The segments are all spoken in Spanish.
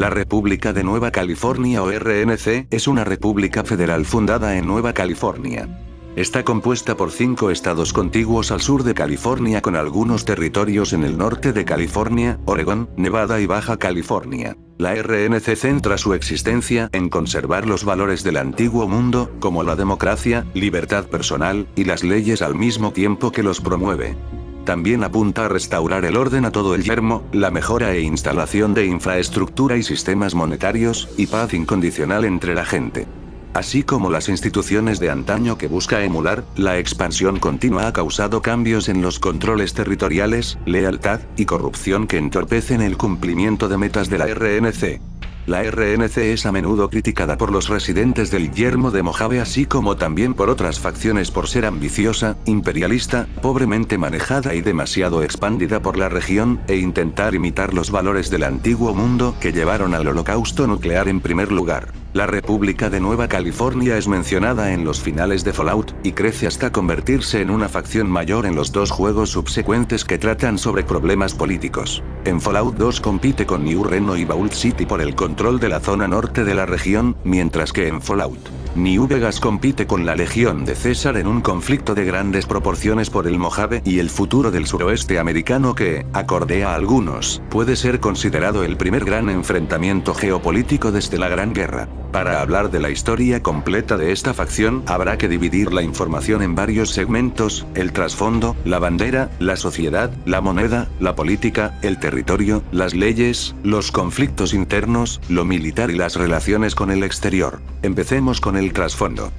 La República de Nueva California o RNC es una república federal fundada en Nueva California. Está compuesta por 5 estados contiguos al sur de California con algunos territorios en el norte de California, Oregón, Nevada y Baja California. La RNC centra su existencia en conservar los valores del antiguo mundo, como la democracia, libertad personal, y las leyes al mismo tiempo que los promueve. También apunta a restaurar el orden a todo el yermo, la mejora e instalación de infraestructura y sistemas monetarios, y paz incondicional entre la gente. Así como las instituciones de antaño que busca emular, la expansión continua ha causado cambios en los controles territoriales, lealtad, y corrupción que entorpecen el cumplimiento de metas de la RNC. La RNC es a menudo criticada por los residentes del yermo de Mojave así como también por otras facciones por ser ambiciosa, imperialista, pobremente manejada y demasiado expandida por la región, e intentar imitar los valores del antiguo mundo que llevaron al holocausto nuclear en primer lugar. La República de Nueva California es mencionada en los finales de Fallout, y crece hasta convertirse en una facción mayor en los 2 juegos subsecuentes que tratan sobre problemas políticos. En Fallout 2 compite con New Reno y Vault City por el control de la zona norte de la región, mientras que en Fallout New Vegas compite con la Legión de César en un conflicto de grandes proporciones por el Mojave y el futuro del suroeste americano que, acorde a algunos, puede ser considerado el primer gran enfrentamiento geopolítico desde la Gran Guerra. Para hablar de la historia completa de esta facción, habrá que dividir la información en varios segmentos: el trasfondo, la bandera, la sociedad, la moneda, la política, el territorio, las leyes, los conflictos internos, lo militar y las relaciones con el exterior. Empecemos con el trasfondo.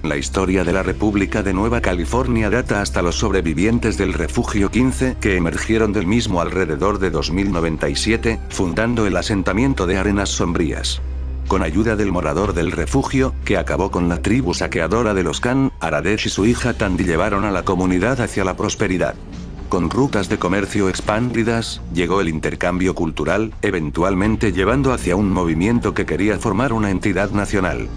La historia de la República de Nueva California data hasta los sobrevivientes del Refugio 15, que emergieron del mismo alrededor de 2097, fundando el asentamiento de Arenas Sombrías. Con ayuda del morador del refugio, que acabó con la tribu saqueadora de los Khan, Aradesh y su hija Tandy llevaron a la comunidad hacia la prosperidad. Con rutas de comercio expandidas, llegó el intercambio cultural, eventualmente llevando hacia un movimiento que quería formar una entidad nacional.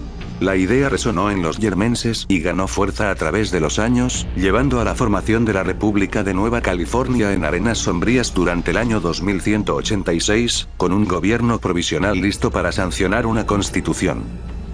La idea resonó en los yermenses y ganó fuerza a través de los años, llevando a la formación de la República de Nueva California en Arenas Sombrías durante el año 2186, con un gobierno provisional listo para sancionar una constitución.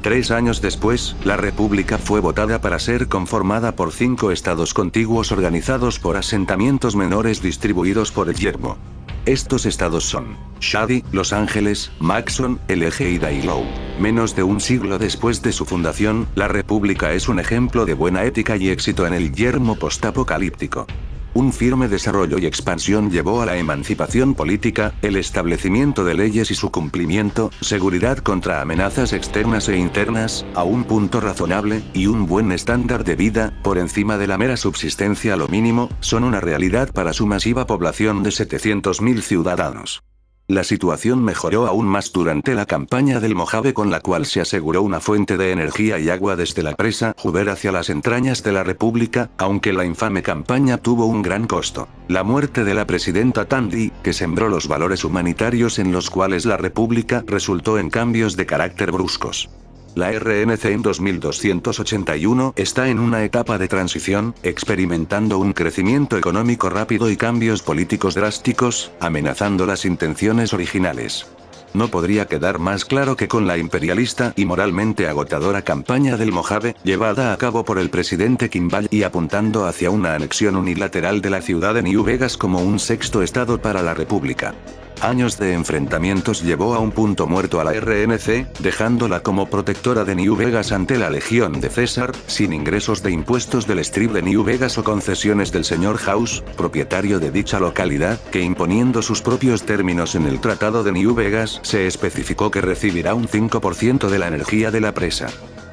3 años después, la república fue votada para ser conformada por 5 estados contiguos organizados por asentamientos menores distribuidos por el yermo. Estos estados son Shady, Los Ángeles, Maxon, LG y Daylow. Menos de un siglo después de su fundación, la república es un ejemplo de buena ética y éxito en el yermo postapocalíptico. Un firme desarrollo y expansión llevó a la emancipación política, el establecimiento de leyes y su cumplimiento, seguridad contra amenazas externas e internas, a un punto razonable, y un buen estándar de vida, por encima de la mera subsistencia a lo mínimo, son una realidad para su masiva población de 700.000 ciudadanos. La situación mejoró aún más durante la campaña del Mojave, con la cual se aseguró una fuente de energía y agua desde la presa Hoover hacia las entrañas de la República, aunque la infame campaña tuvo un gran costo: la muerte de la presidenta Tandy, que sembró los valores humanitarios en los cuales la República resultó en cambios de carácter bruscos. La RNC en 2281 está en una etapa de transición, experimentando un crecimiento económico rápido y cambios políticos drásticos, amenazando las intenciones originales. No podría quedar más claro que con la imperialista y moralmente agotadora campaña del Mojave, llevada a cabo por el presidente Kimball y apuntando hacia una anexión unilateral de la ciudad de New Vegas como un 6º estado para la República. Años de enfrentamientos llevó a un punto muerto a la RNC, dejándola como protectora de New Vegas ante la Legión de César, sin ingresos de impuestos del Strip de New Vegas o concesiones del señor House, propietario de dicha localidad, que imponiendo sus propios términos en el Tratado de New Vegas, se especificó que recibirá un 5% de la energía de la presa.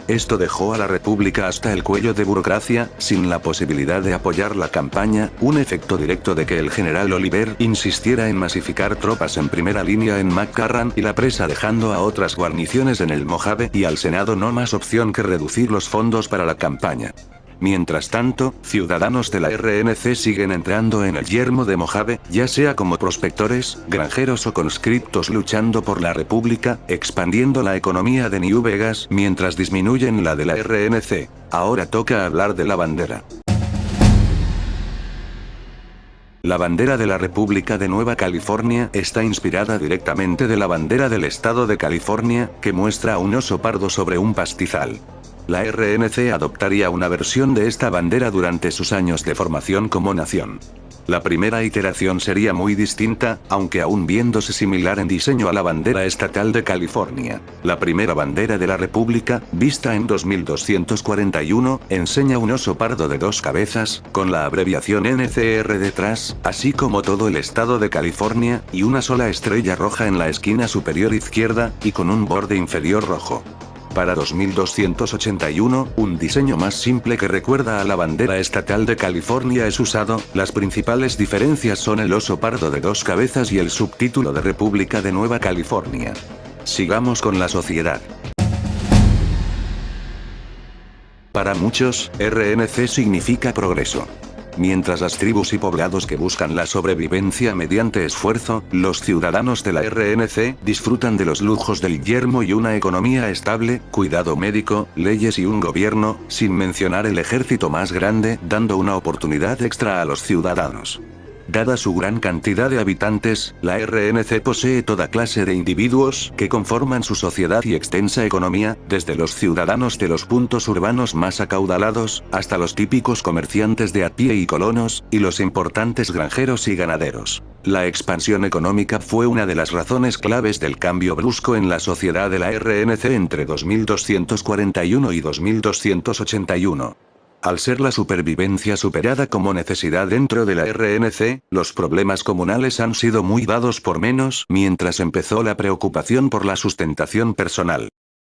Esto dejó a la República hasta el cuello de burocracia, sin la posibilidad de apoyar la campaña, un efecto directo de que el general Oliver insistiera en masificar tropas en primera línea en McCarran y la presa, dejando a otras guarniciones en el Mojave y al Senado no más opción que reducir los fondos para la campaña. Mientras tanto, ciudadanos de la RNC siguen entrando en el yermo de Mojave, ya sea como prospectores, granjeros o conscriptos luchando por la República, expandiendo la economía de New Vegas mientras disminuyen la de la RNC. Ahora toca hablar de la bandera. La bandera de la República de Nueva California está inspirada directamente de la bandera del estado de California, que muestra a un oso pardo sobre un pastizal. La RNC adoptaría una versión de esta bandera durante sus años de formación como nación. La primera iteración sería muy distinta, aunque aún viéndose similar en diseño a la bandera estatal de California. La primera bandera de la República, vista en 2241, enseña un oso pardo de 2 cabezas, con la abreviación NCR detrás, así como todo el estado de California, y una sola estrella roja en la esquina superior izquierda, y con un borde inferior rojo. Para 2281, un diseño más simple que recuerda a la bandera estatal de California es usado. Las principales diferencias son el oso pardo de 2 cabezas y el subtítulo de República de Nueva California. Sigamos con la sociedad. Para muchos, RNC significa progreso. Mientras las tribus y poblados que buscan la sobrevivencia mediante esfuerzo, los ciudadanos de la RNC disfrutan de los lujos del yermo y una economía estable, cuidado médico, leyes y un gobierno, sin mencionar el ejército más grande, dando una oportunidad extra a los ciudadanos. Dada su gran cantidad de habitantes, la RNC posee toda clase de individuos que conforman su sociedad y extensa economía, desde los ciudadanos de los puntos urbanos más acaudalados, hasta los típicos comerciantes de a pie y colonos, y los importantes granjeros y ganaderos. La expansión económica fue una de las razones claves del cambio brusco en la sociedad de la RNC entre 2241 y 2281. Al ser la supervivencia superada como necesidad dentro de la RNC, los problemas comunales han sido muy dados por menos, mientras empezó la preocupación por la sustentación personal.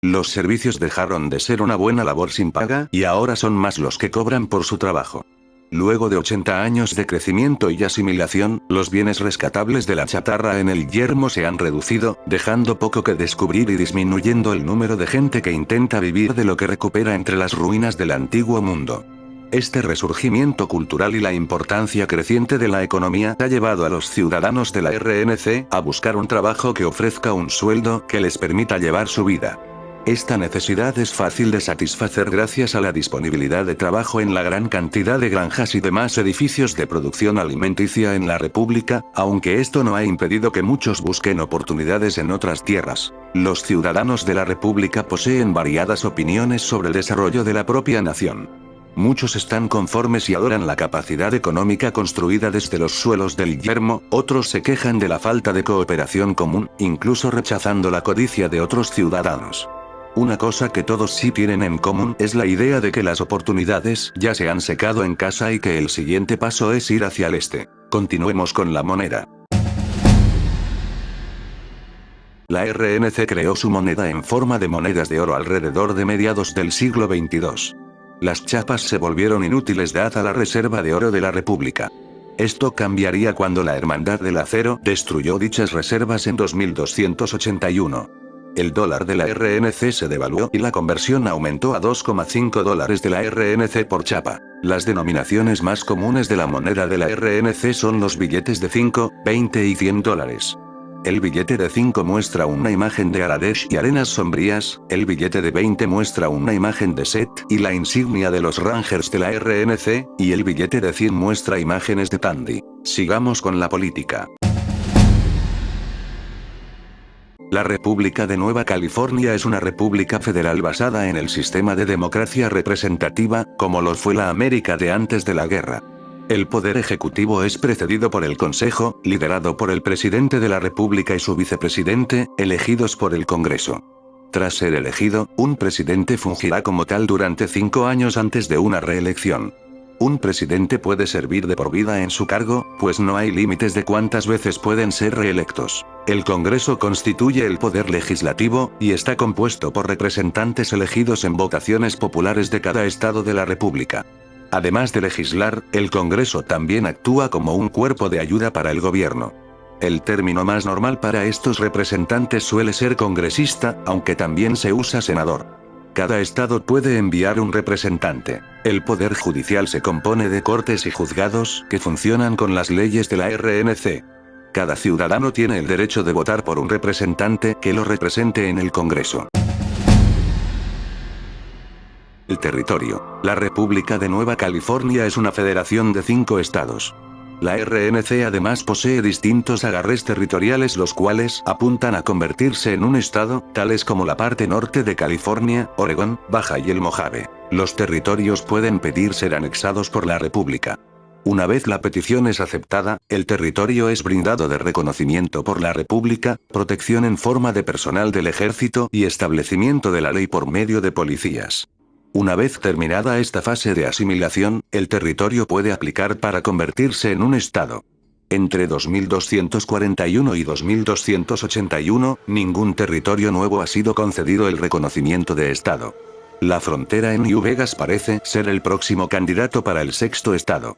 Los servicios dejaron de ser una buena labor sin paga, y ahora son más los que cobran por su trabajo. Luego de 80 años de crecimiento y asimilación, los bienes rescatables de la chatarra en el yermo se han reducido, dejando poco que descubrir y disminuyendo el número de gente que intenta vivir de lo que recupera entre las ruinas del antiguo mundo. Este resurgimiento cultural y la importancia creciente de la economía ha llevado a los ciudadanos de la RNC a buscar un trabajo que ofrezca un sueldo que les permita llevar su vida. Esta necesidad es fácil de satisfacer gracias a la disponibilidad de trabajo en la gran cantidad de granjas y demás edificios de producción alimenticia en la República, aunque esto no ha impedido que muchos busquen oportunidades en otras tierras. Los ciudadanos de la República poseen variadas opiniones sobre el desarrollo de la propia nación. Muchos están conformes y adoran la capacidad económica construida desde los suelos del yermo, otros se quejan de la falta de cooperación común, incluso rechazando la codicia de otros ciudadanos. Una cosa que todos sí tienen en común es la idea de que las oportunidades ya se han secado en casa y que el siguiente paso es ir hacia el este. Continuemos con la moneda. La RNC creó su moneda en forma de monedas de oro alrededor de mediados del siglo XXII. Las chapas se volvieron inútiles dada la reserva de oro de la República. Esto cambiaría cuando la Hermandad del Acero destruyó dichas reservas en 2281. El dólar de la RNC se devaluó y la conversión aumentó a $2,5 de la RNC por chapa. Las denominaciones más comunes de la moneda de la RNC son los billetes de 5, 20 y $100. El billete de 5 muestra una imagen de Aradesh y arenas sombrías, el billete de 20 muestra una imagen de Set y la insignia de los Rangers de la RNC, y el billete de 100 muestra imágenes de Tandy. Sigamos con la política. La República de Nueva California es una república federal basada en el sistema de democracia representativa, como lo fue la América de antes de la guerra. El poder ejecutivo es precedido por el Consejo, liderado por el presidente de la República y su vicepresidente, elegidos por el Congreso. Tras ser elegido, un presidente fungirá como tal durante 5 años antes de una reelección. Un presidente puede servir de por vida en su cargo, pues no hay límites de cuántas veces pueden ser reelectos. El Congreso constituye el poder legislativo, y está compuesto por representantes elegidos en votaciones populares de cada estado de la República. Además de legislar, el Congreso también actúa como un cuerpo de ayuda para el gobierno. El término más normal para estos representantes suele ser congresista, aunque también se usa senador. Cada estado puede enviar un representante. El poder judicial se compone de cortes y juzgados, que funcionan con las leyes de la RNC. Cada ciudadano tiene el derecho de votar por un representante que lo represente en el Congreso. El territorio. La República de Nueva California es una federación de 5 estados. La RNC además posee distintos agarres territoriales los cuales apuntan a convertirse en un estado, tales como la parte norte de California, Oregón, Baja y el Mojave. Los territorios pueden pedir ser anexados por la República. Una vez la petición es aceptada, el territorio es brindado de reconocimiento por la República, protección en forma de personal del ejército y establecimiento de la ley por medio de policías. Una vez terminada esta fase de asimilación, el territorio puede aplicar para convertirse en un estado. Entre 2241 y 2281, ningún territorio nuevo ha sido concedido el reconocimiento de estado. La frontera en New Vegas parece ser el próximo candidato para el sexto estado.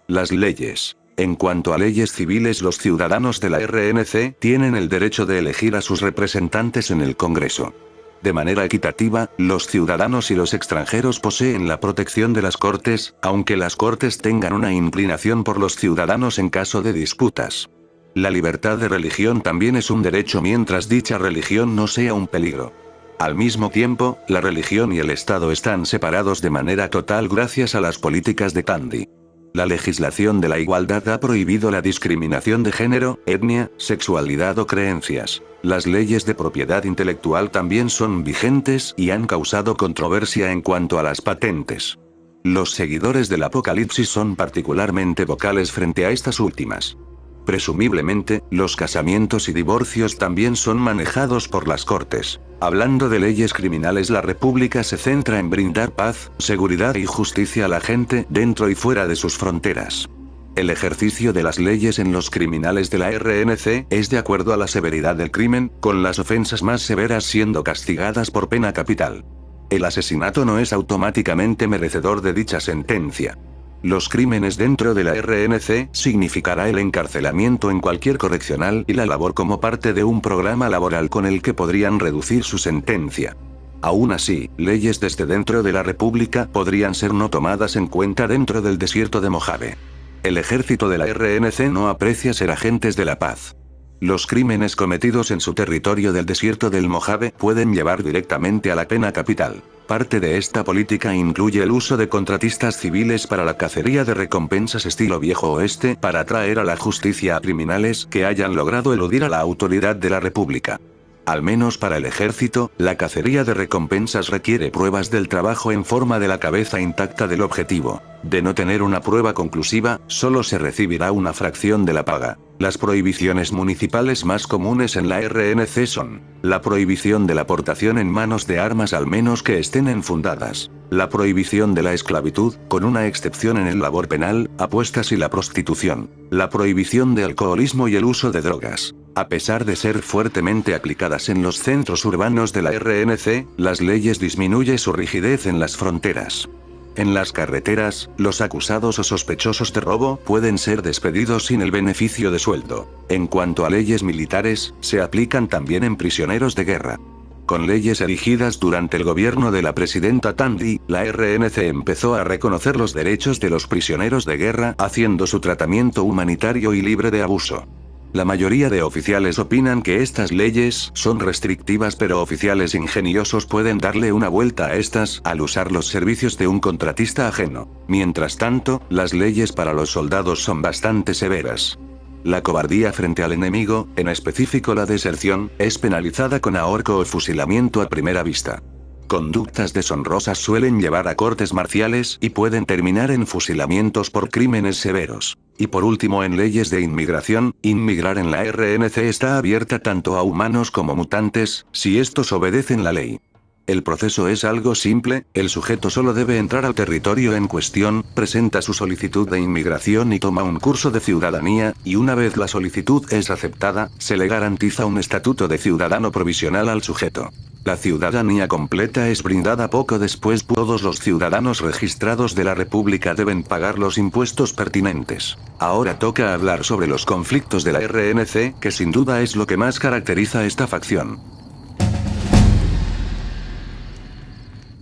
Las leyes. En cuanto a leyes civiles, los ciudadanos de la RNC tienen el derecho de elegir a sus representantes en el Congreso. De manera equitativa, los ciudadanos y los extranjeros poseen la protección de las Cortes, aunque las Cortes tengan una inclinación por los ciudadanos en caso de disputas. La libertad de religión también es un derecho mientras dicha religión no sea un peligro. Al mismo tiempo, la religión y el Estado están separados de manera total gracias a las políticas de Tandy. La legislación de la igualdad ha prohibido la discriminación de género, etnia, sexualidad o creencias. Las leyes de propiedad intelectual también son vigentes y han causado controversia en cuanto a las patentes. Los seguidores del Apocalipsis son particularmente vocales frente a estas últimas. Presumiblemente, los casamientos y divorcios también son manejados por las Cortes. Hablando de leyes criminales, la República se centra en brindar paz, seguridad y justicia a la gente dentro y fuera de sus fronteras. El ejercicio de las leyes en los criminales de la RNC es de acuerdo a la severidad del crimen, con las ofensas más severas siendo castigadas por pena capital. El asesinato no es automáticamente merecedor de dicha sentencia. Los crímenes dentro de la RNC significará el encarcelamiento en cualquier correccional y la labor como parte de un programa laboral con el que podrían reducir su sentencia. Aún así, leyes desde dentro de la República podrían ser no tomadas en cuenta dentro del desierto de Mojave. El ejército de la RNC no aprecia ser agentes de la paz. Los crímenes cometidos en su territorio del desierto del Mojave pueden llevar directamente a la pena capital. Parte de esta política incluye el uso de contratistas civiles para la cacería de recompensas estilo viejo oeste para atraer a la justicia a criminales que hayan logrado eludir a la autoridad de la República. Al menos para el ejército, la cacería de recompensas requiere pruebas del trabajo en forma de la cabeza intacta del objetivo. De no tener una prueba conclusiva, solo se recibirá una fracción de la paga. Las prohibiciones municipales más comunes en la RNC son: la prohibición de la portación en manos de armas al menos que estén enfundadas, la prohibición de la esclavitud, con una excepción en el labor penal, apuestas y la prostitución, la prohibición de alcoholismo y el uso de drogas. A pesar de ser fuertemente aplicadas en los centros urbanos de la RNC, las leyes disminuyen su rigidez en las fronteras. En las carreteras, los acusados o sospechosos de robo pueden ser despedidos sin el beneficio de sueldo. En cuanto a leyes militares, se aplican también en prisioneros de guerra. Con leyes erigidas durante el gobierno de la presidenta Tandy, la RNC empezó a reconocer los derechos de los prisioneros de guerra, haciendo su tratamiento humanitario y libre de abuso. La mayoría de oficiales opinan que estas leyes son restrictivas, pero oficiales ingeniosos pueden darle una vuelta a estas al usar los servicios de un contratista ajeno. Mientras tanto, las leyes para los soldados son bastante severas. La cobardía frente al enemigo, en específico la deserción, es penalizada con ahorco o fusilamiento a primera vista. Conductas deshonrosas suelen llevar a cortes marciales y pueden terminar en fusilamientos por crímenes severos. Y por último, en leyes de inmigración, inmigrar en la RNC está abierta tanto a humanos como mutantes, si estos obedecen la ley. El proceso es algo simple, el sujeto solo debe entrar al territorio en cuestión, presenta su solicitud de inmigración y toma un curso de ciudadanía, y una vez la solicitud es aceptada, se le garantiza un estatuto de ciudadano provisional al sujeto. La ciudadanía completa es brindada poco después. Todos los ciudadanos registrados de la República deben pagar los impuestos pertinentes. Ahora toca hablar sobre los conflictos de la RNC, que sin duda es lo que más caracteriza a esta facción.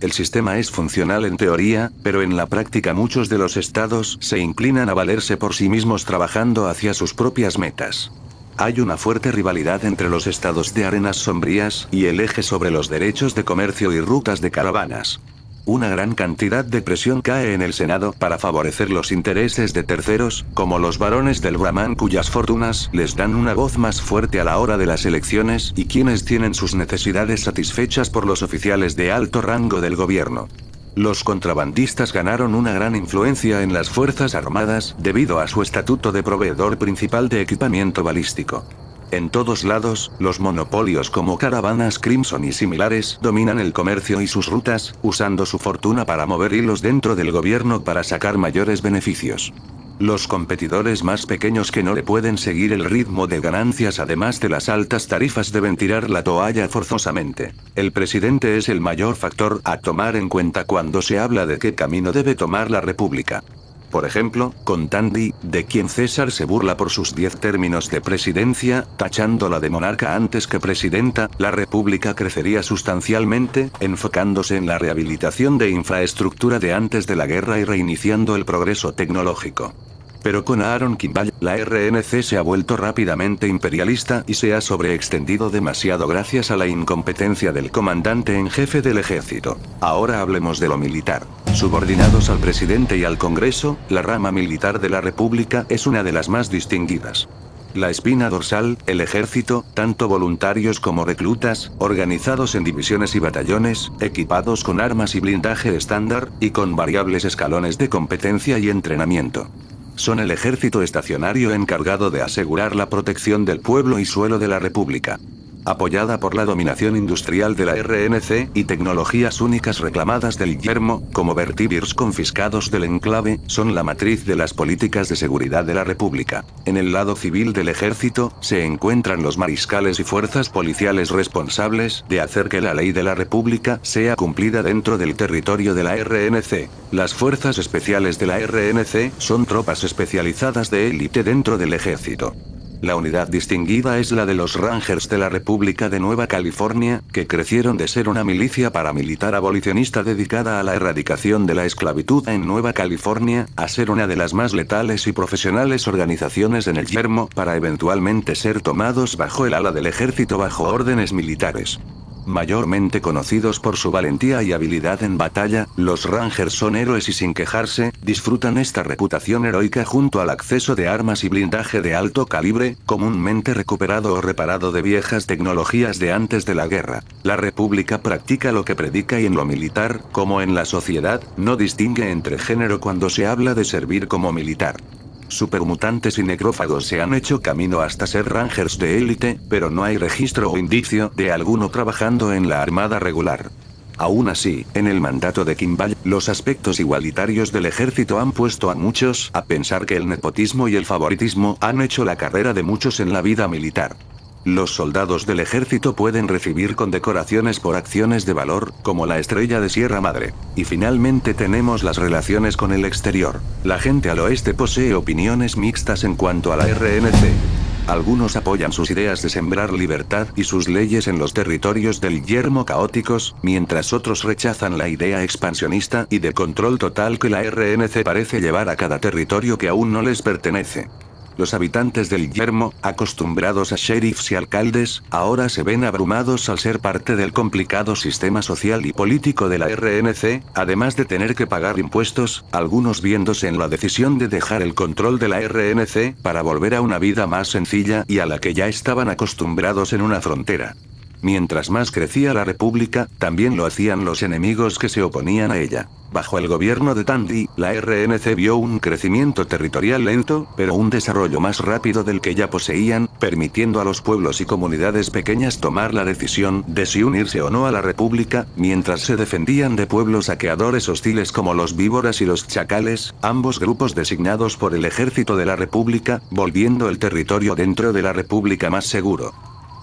El sistema es funcional en teoría, pero en la práctica muchos de los estados se inclinan a valerse por sí mismos trabajando hacia sus propias metas. Hay una fuerte rivalidad entre los estados de arenas sombrías y el eje sobre los derechos de comercio y rutas de caravanas. Una gran cantidad de presión cae en el Senado para favorecer los intereses de terceros, como los varones del Brahman cuyas fortunas les dan una voz más fuerte a la hora de las elecciones y quienes tienen sus necesidades satisfechas por los oficiales de alto rango del gobierno. Los contrabandistas ganaron una gran influencia en las Fuerzas Armadas debido a su estatuto de proveedor principal de equipamiento balístico. En todos lados, los monopolios como Caravanas Crimson y similares dominan el comercio y sus rutas, usando su fortuna para mover hilos dentro del gobierno para sacar mayores beneficios. Los competidores más pequeños que no le pueden seguir el ritmo de ganancias además de las altas tarifas deben tirar la toalla forzosamente. El presidente es el mayor factor a tomar en cuenta cuando se habla de qué camino debe tomar la república. Por ejemplo, con Tandy, de quien César se burla por sus 10 términos de presidencia, tachándola de monarca antes que presidenta, la república crecería sustancialmente, enfocándose en la rehabilitación de infraestructura de antes de la guerra y reiniciando el progreso tecnológico. Pero con Aaron Kimball, la RNC se ha vuelto rápidamente imperialista y se ha sobreextendido demasiado gracias a la incompetencia del comandante en jefe del ejército. Ahora hablemos de lo militar. Subordinados al presidente y al Congreso, la rama militar de la República es una de las más distinguidas. La espina dorsal, el ejército, tanto voluntarios como reclutas, organizados en divisiones y batallones, equipados con armas y blindaje estándar, y con variables escalones de competencia y entrenamiento. Son el ejército estacionario encargado de asegurar la protección del pueblo y suelo de la República. Apoyada por la dominación industrial de la RNC y tecnologías únicas reclamadas del yermo, como vertibirs confiscados del enclave, son la matriz de las políticas de seguridad de la República. En el lado civil del ejército, se encuentran los mariscales y fuerzas policiales responsables de hacer que la ley de la República sea cumplida dentro del territorio de la RNC. Las fuerzas especiales de la RNC son tropas especializadas de élite dentro del ejército. La unidad distinguida es la de los Rangers de la República de Nueva California, que crecieron de ser una milicia paramilitar abolicionista dedicada a la erradicación de la esclavitud en Nueva California, a ser una de las más letales y profesionales organizaciones en el yermo, para eventualmente ser tomados bajo el ala del ejército bajo órdenes militares. Mayormente conocidos por su valentía y habilidad en batalla, los Rangers son héroes y sin quejarse, disfrutan esta reputación heroica junto al acceso de armas y blindaje de alto calibre, comúnmente recuperado o reparado de viejas tecnologías de antes de la guerra. La República practica lo que predica y en lo militar, como en la sociedad, no distingue entre género cuando se habla de servir como militar. Supermutantes y necrófagos se han hecho camino hasta ser Rangers de élite, pero no hay registro o indicio de alguno trabajando en la armada regular. Aún así, en el mandato de Kimball, los aspectos igualitarios del ejército han puesto a muchos a pensar que el nepotismo y el favoritismo han hecho la carrera de muchos en la vida militar. Los soldados del ejército pueden recibir condecoraciones por acciones de valor, como la Estrella de Sierra Madre. Y finalmente tenemos las relaciones con el exterior. La gente al oeste posee opiniones mixtas en cuanto a la RNC. Algunos apoyan sus ideas de sembrar libertad y sus leyes en los territorios del yermo caóticos, mientras otros rechazan la idea expansionista y de control total que la RNC parece llevar a cada territorio que aún no les pertenece. Los habitantes del yermo, acostumbrados a sheriffs y alcaldes, ahora se ven abrumados al ser parte del complicado sistema social y político de la RNC, además de tener que pagar impuestos, algunos viéndose en la decisión de dejar el control de la RNC para volver a una vida más sencilla y a la que ya estaban acostumbrados en una frontera. Mientras más crecía la República, también lo hacían los enemigos que se oponían a ella. Bajo el gobierno de Tandy, la RNC vio un crecimiento territorial lento, pero un desarrollo más rápido del que ya poseían, permitiendo a los pueblos y comunidades pequeñas tomar la decisión de si unirse o no a la República, mientras se defendían de pueblos saqueadores hostiles como los víboras y los chacales, ambos grupos designados por el ejército de la República, volviendo el territorio dentro de la República más seguro.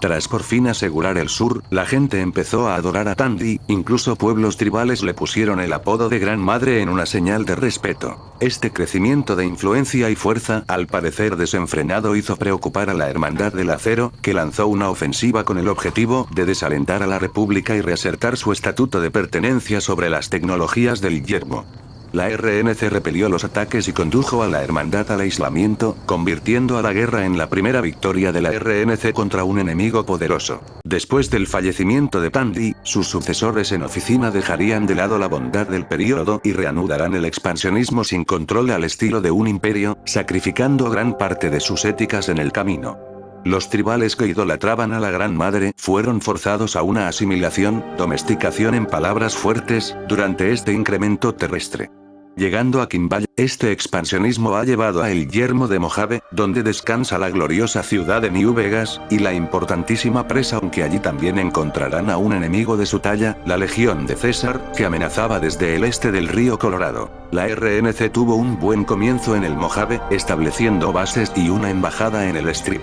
Tras por fin asegurar el sur, la gente empezó a adorar a Tandy, incluso pueblos tribales le pusieron el apodo de Gran Madre en una señal de respeto. Este crecimiento de influencia y fuerza, al parecer desenfrenado, hizo preocupar a la Hermandad del Acero, que lanzó una ofensiva con el objetivo de desalentar a la República y reasertar su estatuto de pertenencia sobre las tecnologías del yermo. La RNC repelió los ataques y condujo a la hermandad al aislamiento, convirtiendo a la guerra en la primera victoria de la RNC contra un enemigo poderoso. Después del fallecimiento de Tandy, sus sucesores en oficina dejarían de lado la bondad del período y reanudarán el expansionismo sin control al estilo de un imperio, sacrificando gran parte de sus éticas en el camino. Los tribales que idolatraban a la Gran Madre fueron forzados a una asimilación, domesticación en palabras fuertes, durante este incremento terrestre. Llegando a Kimball, este expansionismo ha llevado a El Yermo de Mojave, donde descansa la gloriosa ciudad de New Vegas, y la importantísima presa, aunque allí también encontrarán a un enemigo de su talla, la Legión de César, que amenazaba desde el este del río Colorado. La RNC tuvo un buen comienzo en el Mojave, estableciendo bases y una embajada en el Strip.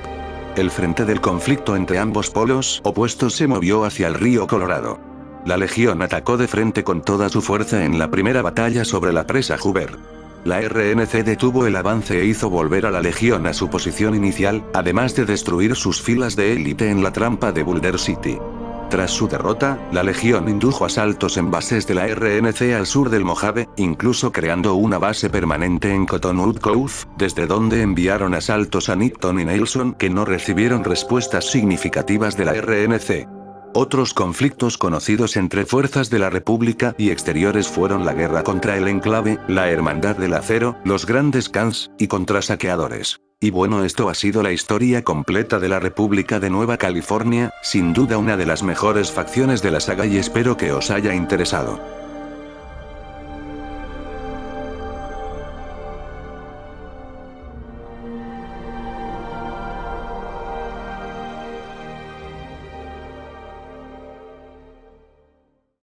El frente del conflicto entre ambos polos opuestos se movió hacia el río Colorado. La Legión atacó de frente con toda su fuerza en la primera batalla sobre la presa Hoover. La RNC detuvo el avance e hizo volver a la Legión a su posición inicial, además de destruir sus filas de élite en la trampa de Boulder City. Tras su derrota, la Legión indujo asaltos en bases de la RNC al sur del Mojave, incluso creando una base permanente en Cottonwood Cove, desde donde enviaron asaltos a Nipton y Nelson que no recibieron respuestas significativas de la RNC. Otros conflictos conocidos entre fuerzas de la República y exteriores fueron la guerra contra el Enclave, la Hermandad del Acero, los Grandes Khans, y contra saqueadores. Y bueno, esto ha sido la historia completa de la República de Nueva California, sin duda una de las mejores facciones de la saga y espero que os haya interesado.